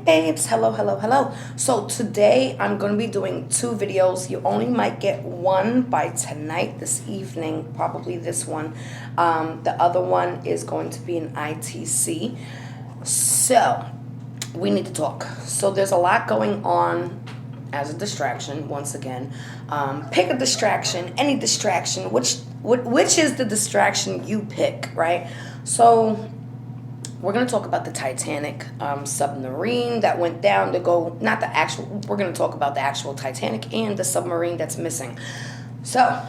babes, hello, hello, hello. So today I'm going to be doing two videos. You only might get one by tonight, this evening, probably this one. The other one is going to be an ITC. So we need to talk. So there's a lot going on as a distraction. Once again, pick a distraction, any distraction. Which is the distraction you pick, right? So we're going to talk about the Titanic submarine that went down to go, not the actual, we're going to talk about the actual Titanic and the submarine that's missing. So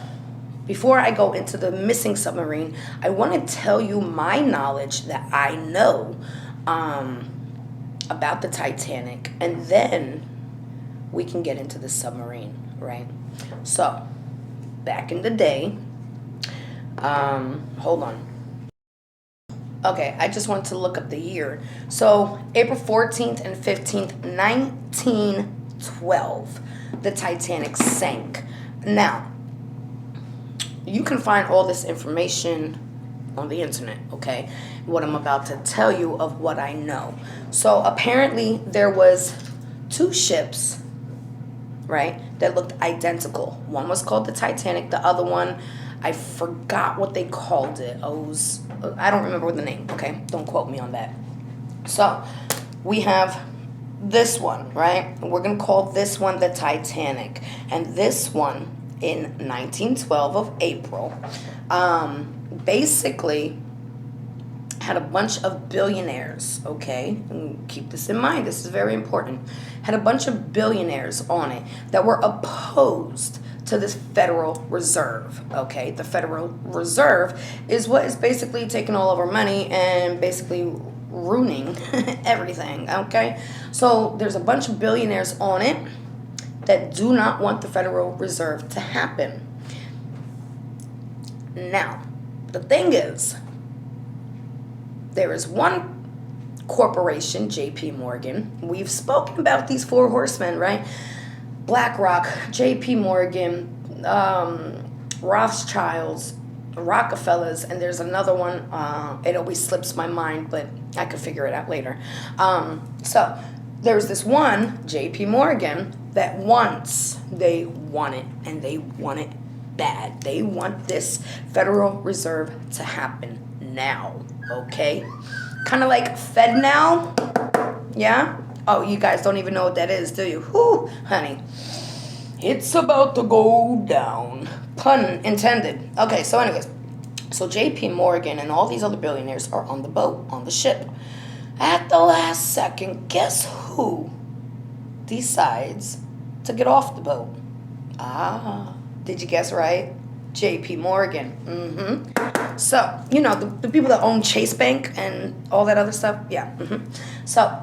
before I go into the missing submarine, I want to tell you my knowledge that I know about the Titanic, and then we can get into the submarine, right? So back in the day, hold on. Okay, I just wanted to look up the year. So April 14th and 15th, 1912, the Titanic sank. Now, you can find all this information on the internet, okay? What I'm about to tell you of what I know. So apparently there was two ships, right, that looked identical. One was called the Titanic. The other one, I forgot what they called it. I don't remember the name, okay? Don't quote me on that. So we have this one, right? We're going to call this one the Titanic. And this one in 1912 of April basically had a bunch of billionaires, okay? And keep this in mind. This is very important. Had a bunch of billionaires on it that were opposed to this Federal Reserve, okay? The Federal Reserve is what is basically taking all of our money and basically ruining everything, okay? So there's a bunch of billionaires on it that do not want the Federal Reserve to happen. Now, the thing is, there is one corporation, J.P. Morgan. We've spoken about these four horsemen, right? BlackRock, J.P. Morgan, Rothschilds, Rockefellers, and there's another one. It always slips my mind, but I could figure it out later. So there's this one, J.P. Morgan, that they want it, and they want it bad. They want this Federal Reserve to happen now, okay? Kind of like FedNow, yeah? Oh, you guys don't even know what that is, do you? Whew, honey. It's about to go down. Pun intended. Okay, so anyways. So J.P. Morgan and all these other billionaires are on the boat, on the ship. At the last second, guess who decides to get off the boat? Did you guess right? J.P. Morgan. So, you know, the people that own Chase Bank and all that other stuff? Yeah. So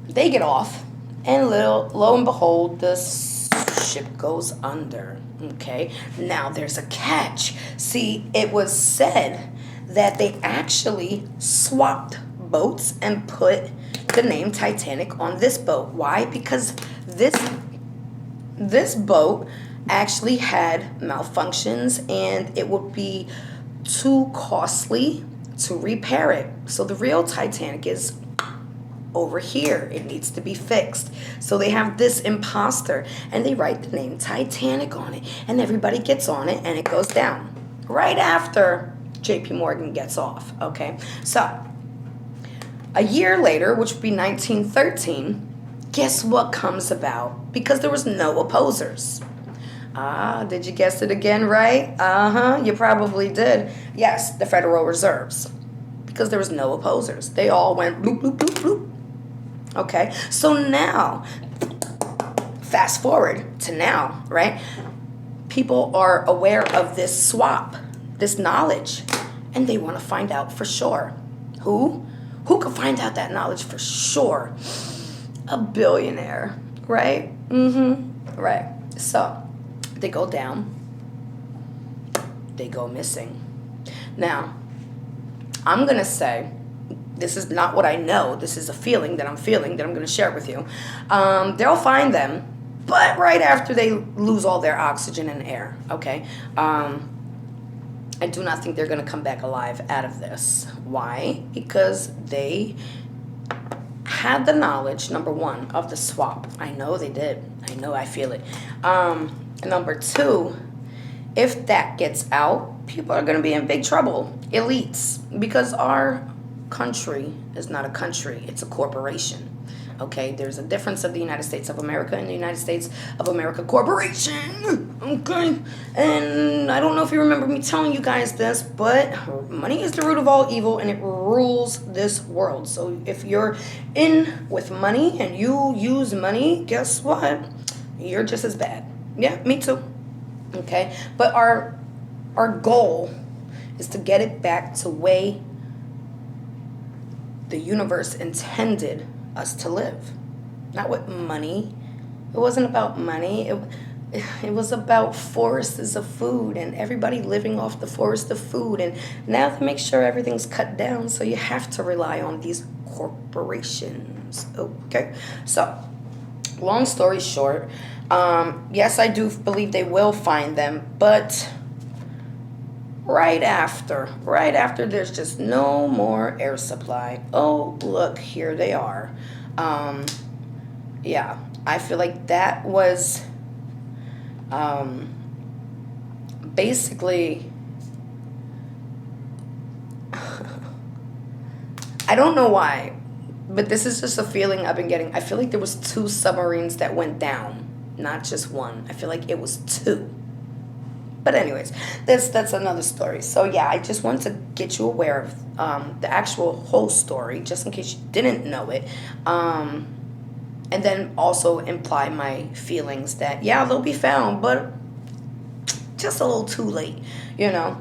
they get off, and lo and behold, the ship goes under, okay? Now, there's a catch. See, it was said that they actually swapped boats and put the name Titanic on this boat. Why? Because this boat actually had malfunctions, and it would be too costly to repair it. So the real Titanic is over here. It needs to be fixed. So they have this imposter, and they write the name Titanic on it, and everybody gets on it, and it goes down right after J.P. Morgan gets off, okay? So a year later, which would be 1913, guess what comes about? Because there was no opposers. Did you guess it again, right? You probably did. Yes, the Federal Reserves. Because there was no opposers. They all went bloop, bloop, bloop, bloop. Okay, so now, fast forward to now, right? People are aware of this swap, this knowledge, and they want to find out for sure. Who? Who can find out that knowledge for sure? A billionaire, right? Right. So they go down, they go missing. Now, I'm going to say, this is not what I know. This is a feeling that I'm feeling that I'm going to share with you. They'll find them, but right after they lose all their oxygen and air, okay? I do not think they're going to come back alive out of this. Why? Because they had the knowledge, number one, of the swap. I know they did. I know, I feel it. Number two, if that gets out, people are going to be in big trouble. Elites. Because our country is not a country, it's a corporation. Okay, there's a difference of the United States of America and the United States of America Corporation. Okay, and I don't know if you remember me telling you guys this, but money is the root of all evil and it rules this world. So if you're in with money and you use money, guess what? You're just as bad. Yeah, me too. Okay, but our goal is to get it back to way the universe intended us to live. Not with money. It wasn't about money. It was about forests of food and everybody living off the forest of food. And now they make sure everything's cut down, so you have to rely on these corporations. Okay? So, long story short, yes, I do believe they will find them, but right after there's just no more air supply. Oh, look, here they are. Yeah, I feel like that was basically I don't know why, but this is just a feeling I've been getting. I feel like there was 2 submarines that went down, not just one. I feel like it was 2. But anyways, that's another story. So yeah, I just wanted to get you aware of the actual whole story, just in case you didn't know it. And then also imply my feelings that, yeah, they'll be found, but just a little too late, you know.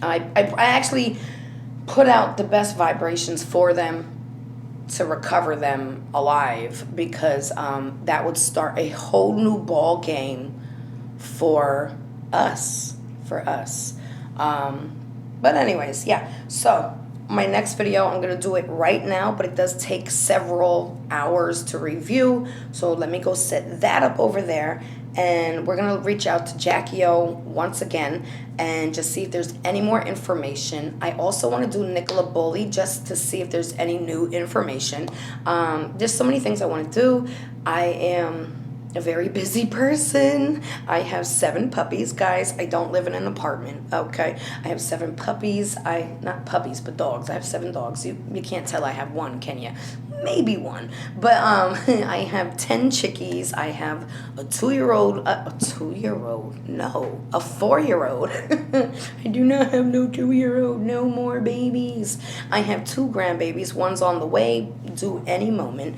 I actually put out the best vibrations for them to recover them alive, because that would start a whole new ball game for us. But anyways, yeah, so my next video, I'm going to do it right now, but it does take several hours to review, so let me go set that up over there, and we're going to reach out to Jackie O once again and just see if there's any more information. I also want to do Nicola Bully just to see if there's any new information. There's so many things I want to do. I am a very busy person. I have 7 puppies, guys. I don't live in an apartment, okay? I have 7 puppies. Not puppies, but dogs. I have 7 dogs. You can't tell I have one, can you? Maybe one. But I have 10 chickies. I have a 2-year-old, a 2-year-old? No, a 4-year-old. I do not have no 2-year-old, no more babies. I have 2 grandbabies. One's on the way, due any moment.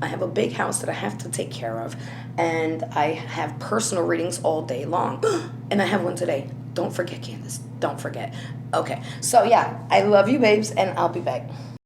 I have a big house that I have to take care of, and I have personal readings all day long. And I have one today. Don't forget, Candace. Don't forget. Okay, so yeah, I love you, babes, and I'll be back.